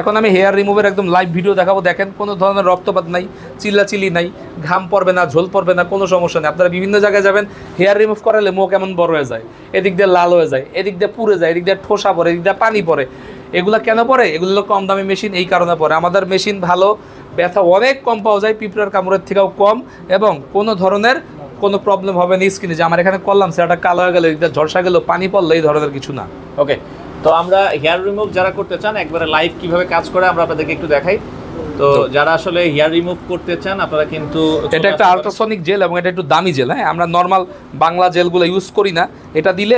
এখন আমি হেয়ার রিমুভের একদম লাইভ ভিডিও দেখাবো। দেখেন কোনো ধরনের রক্তপাত নাই, চিল্লাচিল্লি নাই, ঘাম পড়বে না, ঝোল পড়বে না, কোনো সমস্যা নেই। আপনারা বিভিন্ন জায়গায় যাবেন, হেয়ার রিমুভ করালে মুখ এমন বড় হয়ে যায়, এদিক দিয়ে লাল হয়ে যায়, এদিক দিয়ে পুড়ে যায়, এদিক দিয়ে ঠোসা পড়ে, এদিক দিয়ে পানি পড়ে। এগুলো কেন পড়ে? এগুলো কম দামি মেশিন, এই কারণে পড়ে। আমাদের মেশিন ভালো, ব্যথা অনেক কম পাওয়া যায়, পিঁপড়ার কামড়ের থেকেও কম, এবং কোনো ধরনের কোনো প্রবলেম হবে না স্কিনে, যে আমার এখানে করলাম সেটা কালো হয়ে গেল, এদিকটা ঝলসা গেল, পানি পড়লো, এই ধরনের কিছু না। ওকে, তো আমরা হেয়ার রিমুভ যারা করতে চান একবারে লাইভ কিভাবে কাজ করে আমরা আপনাদেরকে একটু দেখাই। তো যারা আসলে হেয়ার রিমুভ করতে চান আপনারা কিন্তু, এটা একটা আল্ট্রাসনিক জেল এবং এটা একটু দামি জেল। হ্যাঁ, আমরা নর্মাল বাংলা জেলগুলো ইউজ করি না। এটা দিলে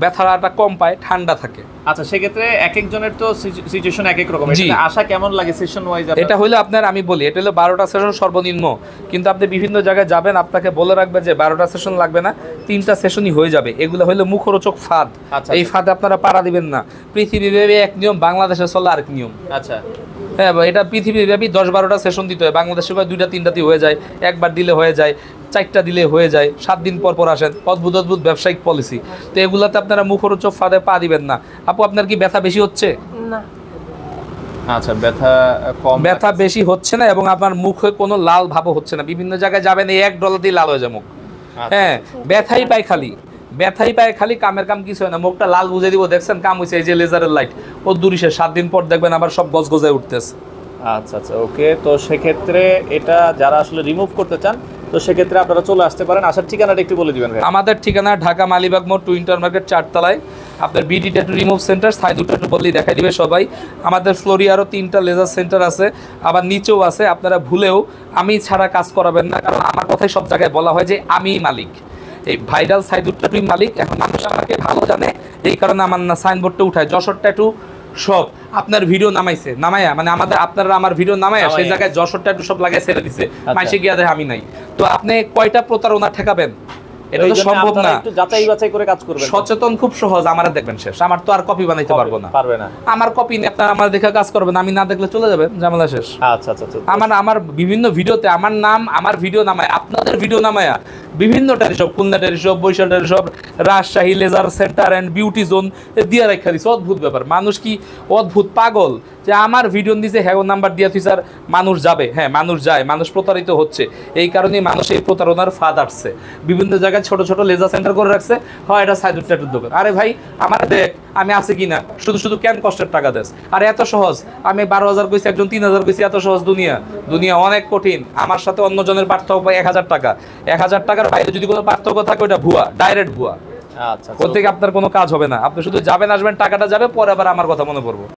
ব্যথাটা কম পায়, ঠান্ডা থাকে। আচ্ছা, সেক্ষেত্রে এক একজনের তো সিচুয়েশন এক এক রকম। এটা আশা কেমন লাগে সেশন ওয়াইজ? এটা হলো আপনার, আমি বলি এটা হলো 12টা সেশন সর্বনিম্ন, কিন্তু আপনি বিভিন্ন জায়গায় যাবেন, আপনাকে বলে রাখবে যে 12টা সেশন লাগবে না, 3টা সেশনই হয়ে যাবে। এগুলো হলো মুখরোচক ফাঁদ। এই ফাঁদে আপনারা পাড়া দিবেন না। পৃথিবীব্যাপী এক নিয়ম, বাংলাদেশে চলে আরেক নিয়ম। আচ্ছা, হ্যাঁ, এটা পৃথিবীব্যাপী 10-12টা সেশন দিতে হয়। বাংলাদেশে 2টা-3টাতেই হয়ে যায়, একবার দিলে হয়ে যায়, 4টা দিলে হয়ে যায়, 7 দিন পর পর আসেন। অদ্ভুত অদ্ভুত ব্যবসায়িক পলিসি। তো এগুলাতে আপনারা মুখরোচক ফাঁদে পা দিবেন না। আপু, আপনার কি ব্যথা বেশি হচ্ছে? না। আচ্ছা, ব্যথা কম, ব্যথা বেশি হচ্ছে না, এবং আপনার মুখে কোনো লাল ভাবও হচ্ছে না। বিভিন্ন জায়গায় যাবেন, এই $1 দিয়ে লাল হয়ে যায় মুখ। হ্যাঁ, ব্যথাই পায় খালি, ব্যথাই পায় খালি, কামের কাম কিছু হয় না। মুখটা লাল বুঝে দিব, দেখছেন কাম হয়েছে। এই যে লেজারের লাইট, ও দূরিশে 7 দিন পর দেখবেন আবার সব গজগজায় উঠতেছে। আচ্ছা আচ্ছা, ওকে। তো সেক্ষেত্রে এটা যারা আসলে রিমুভ করতে চান, তো সেক্ষেত্রে আপনারা চলে আসতে পারেন। আসার ঠিকানাটা একটু বলে দিবেন। আমাদের ঠিকানা ঢাকা মালিবাগ মোড়, টু ইন্টার মার্কেট, 4 তলায়। আপনার BD tattoo remove centre, side tattoo বললেই দেখাই দিবে সবাই। আমাদের ফ্লোরে আরও 3টা লেজার সেন্টার আছে, আবার নিচেও আছে। আপনারা ভুলেও আমি ছাড়া কাজ করাবেন না, কারণ আমার কথাই সব জায়গায় বলা হয় যে আমি মালিক, এই ভাইরাল সাইড ট্যাটুই মালিক। এখন মানুষ আমাকে ভালো জানে, এই কারণে আমার না সাইনবোর্ডটা উঠায় যশোর ট্যাটু সব। আপনার ভিডিও নামায়া মানে আপনারা আমার ভিডিও নামায়া সেই জায়গায় যশোর ট্যাটু সব লাগাই ছেড়ে দিছে, মাইসে গিয়া দেখে আমি নাই। তো আপনি কয়টা প্রতারণা ঠেকাবেন? এটা তো সম্ভব না। একটু যাচাই বাছাই করে কাজ করবেন। সচেতন খুব সহজ, আমারে দেখবেন শেষ। আমার তো আর কপি বানাইতে পারবো না, পারবে না। আমার কপি নিয়ে আপনারা আমার দেখে কাজ করবেন, আমি না দেখলে চলে যাবেন, ঝামেলা শেষ। আচ্ছা আচ্ছা আচ্ছা। আমার বিভিন্ন ভিডিওতে আমার নাম, আমার ভিডিও নামায়, আপনাদের ভিডিও নামায়া বিভিন্ন সব, খুলনা সব, বরিশাল সব, Rajshahi laser centre and beauty zone দিয়ে রেখা দিচ্ছে। অদ্ভুত ব্যাপার, মানুষ কি অদ্ভুত পাগল যে আমার ভিডিও দিছে, হ্যাঁ নাম্বার দিয়ে তুই স্যার মানুষ যাবে। হ্যাঁ, মানুষ যায়, মানুষ প্রতারিত হচ্ছে। এই কারণেই মানুষ এই প্রতারণার ফাঁদ আসছে। বিভিন্ন জায়গায় ছোট ছোট লেজার সেন্টার করে রাখছে, হয় এটা সাইড ট্যাটুর দোকান। আরে ভাই, আমার দেখ আমি আছি কিনা, শুধু শুধু কেন কষ্টের টাকা দেস? আর এত সহজ, আমি 12,000 কইছি, একজন 3,000 কইছি, এত সহজ দুনিয়া অনেক কঠিন। আমার সাথে অন্যজনের পার্থক্য পাই 1,000 টাকা। 1,000 টাকার বাইরে যদি কোনো পার্থক্য থাকে, ওটা ভুয়া, ডাইরেক্ট ভুয়া। আচ্ছা, ওর থেকে আপনার কোনো কাজ হবে না। আপনি শুধু যাবেন, আসবেন, টাকাটা যাবে, পরে আবার আমার কথা মনে পড়বো।